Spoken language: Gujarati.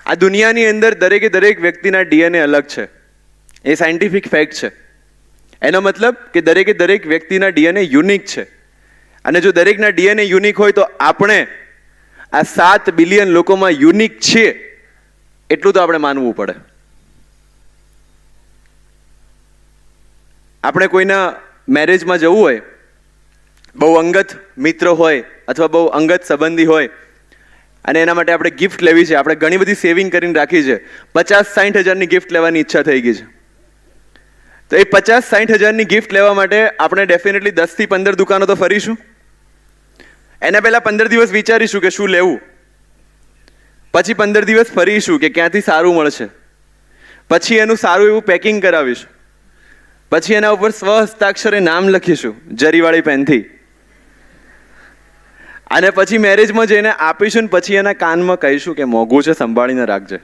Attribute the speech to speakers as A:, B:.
A: આ દુનિયાની અંદર દરેકે દરેક વ્યક્તિના ડીએનએ અલગ છે, એ સાયન્ટિફિક ફેક્ટ છે. એનો મતલબ કે દરેકે દરેક વ્યક્તિના ડીએનએ યુનિક છે. અને જો દરેકના ડીએનએ યુનિક હોય તો આપણે આ 7 બિલિયન લોકોમાં યુનિક છીએ એટલું તો આપણે માનવું પડે. આપણે કોઈના મેરેજમાં જવું હોય, બહુ અંગત મિત્ર હોય અથવા બહુ અંગત સંબંધી હોય અને એના માટે આપણે ગિફ્ટ લેવી છે, આપણે ઘણી બધી સેવિંગ કરીને રાખી છે, 50-60 હજારની ગિફ્ટ લેવાની ઈચ્છા થઈ ગઈ છે. તો એ 50-60 હજારની ગિફ્ટ લેવા માટે આપણે ડેફિનેટલી 10 થી 15 દુકાનો તો ફરીશું. એના પહેલા 15 દિવસ વિચારીશું કે શું લેવું, પછી 15 દિવસ ફરીશું કે ક્યાંથી સારું મળશે, પછી એનું સારું એવું પેકિંગ કરાવીશું, પછી એના ઉપર સ્વહસ્તાક્ષરે નામ લખીશું જરીવાળી પેનથી, અને પછી મેરેજમાં જઈને આપીશું ને પછી એના કાનમાં કહીશું કે મોંઘું છે, સંભાળીને રાખજે.